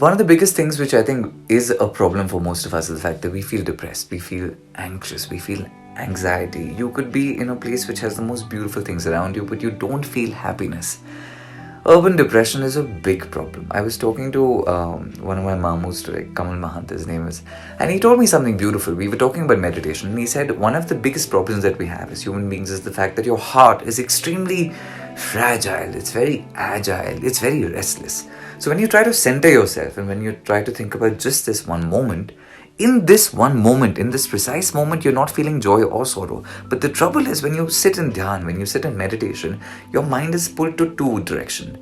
One of the biggest things which I think is a problem for most of us is the fact that we feel depressed, we feel anxious, we feel anxiety. You could be in a place which has the most beautiful things around you, but you don't feel happiness. Urban depression is a big problem. I was talking to one of my mamus today, Kamal Mahant, his name is, and he told me something beautiful. We were talking about meditation, and he said one of the biggest problems that we have as human beings is the fact that your heart is extremely fragile, it's very agile, it's very restless. So when you try to center yourself and when you try to think about just this one moment, in this one moment, in this precise moment, you're not feeling joy or sorrow. But the trouble is when you sit in dhyan, when you sit in meditation, your mind is pulled to two directions.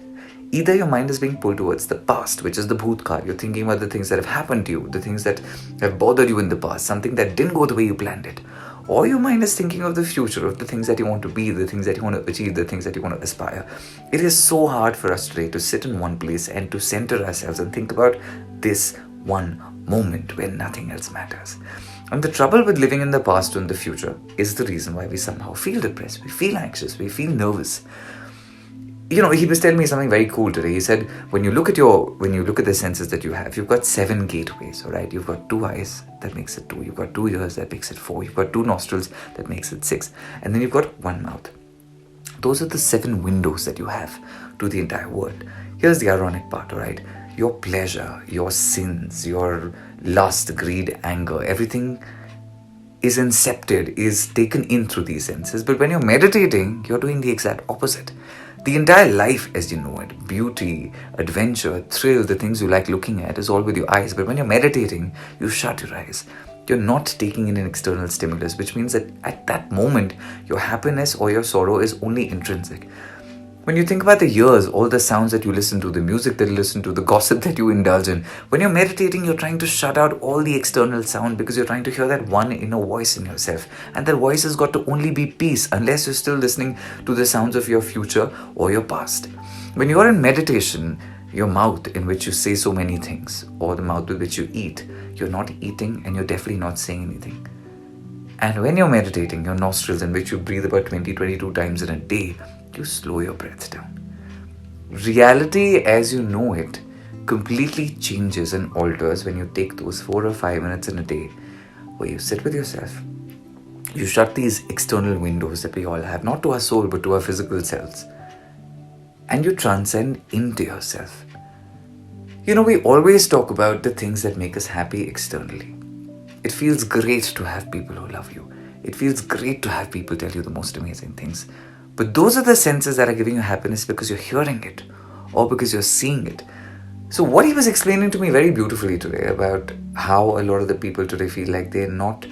Either your mind is being pulled towards the past, which is the bhutkal. You're thinking about the things that have happened to you, the things that have bothered you in the past, something that didn't go the way you planned it. Or your mind is thinking of the future, of the things that you want to be, the things that you want to achieve, the things that you want to aspire. It is so hard for us today to sit in one place and to center ourselves and think about this one moment where nothing else matters. And the trouble with living in the past or in the future is the reason why we somehow feel depressed, we feel anxious, we feel nervous. He was telling me something very cool today. He said, when you look at the senses that you have, you've got 7 gateways, all right? You've got 2 eyes, that makes it 2. You've got 2 ears, that makes it 4. You've got 2 nostrils, that makes it 6. And then you've got 1 mouth. Those are the 7 windows that you have to the entire world. Here's the ironic part, all right? Your pleasure, your sins, your lust, greed, anger, everything is incepted, is taken in through these senses. But when you're meditating, you're doing the exact opposite. The entire life as you know it, beauty, adventure, thrill, the things you like looking at is all with your eyes. But when you're meditating, you shut your eyes. You're not taking in an external stimulus, which means that at that moment, your happiness or your sorrow is only intrinsic. When you think about the years, all the sounds that you listen to, the music that you listen to, the gossip that you indulge in, when you're meditating, you're trying to shut out all the external sound because you're trying to hear that one inner voice in yourself. And that voice has got to only be peace unless you're still listening to the sounds of your future or your past. When you're in meditation, your mouth in which you say so many things or the mouth with which you eat, you're not eating and you're definitely not saying anything. And when you're meditating, your nostrils in which you breathe about 22 times in a day, you slow your breath down. Reality as you know it completely changes and alters when you take those 4 or 5 minutes in a day where you sit with yourself. You shut these external windows that we all have, not to our soul but to our physical selves. And you transcend into yourself. We always talk about the things that make us happy externally. It feels great to have people who love you. It feels great to have people tell you the most amazing things. But those are the senses that are giving you happiness because you're hearing it or because you're seeing it. So what he was explaining to me very beautifully today about how a lot of the people today feel like they're not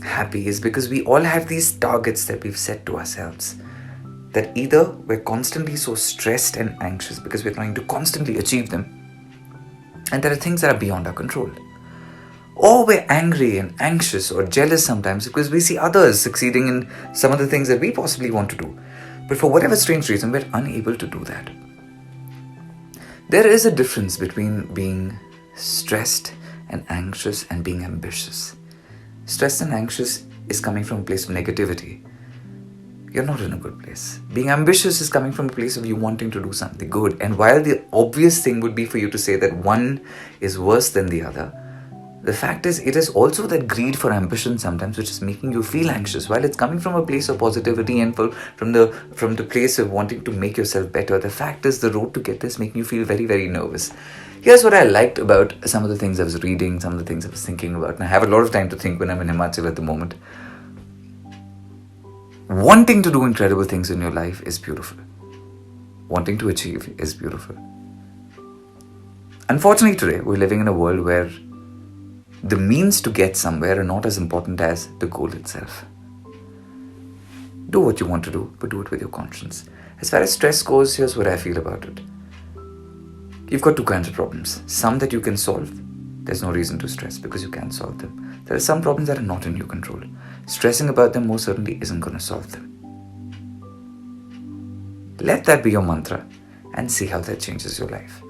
happy is because we all have these targets that we've set to ourselves. That either we're constantly so stressed and anxious because we're trying to constantly achieve them, and there are things that are beyond our control. Or we're angry and anxious or jealous sometimes because we see others succeeding in some of the things that we possibly want to do. But for whatever strange reason, we're unable to do that. There is a difference between being stressed and anxious and being ambitious. Stressed and anxious is coming from a place of negativity. You're not in a good place. Being ambitious is coming from a place of you wanting to do something good. And while the obvious thing would be for you to say that one is worse than the other, the fact is, it is also that greed for ambition sometimes which is making you feel anxious. While it's coming from a place of positivity and from the place of wanting to make yourself better, the fact is the road to get this making you feel very, very nervous. Here's what I liked about some of the things I was reading, some of the things I was thinking about. And I have a lot of time to think when I'm in Himachal at the moment. Wanting to do incredible things in your life is beautiful. Wanting to achieve is beautiful. Unfortunately, today, we're living in a world where the means to get somewhere are not as important as the goal itself. Do what you want to do, but do it with your conscience. As far as stress goes, here's what I feel about it. You've got 2 kinds of problems. Some that you can solve. There's no reason to stress because you can't solve them. There are some problems that are not in your control. Stressing about them most certainly isn't going to solve them. Let that be your mantra and see how that changes your life.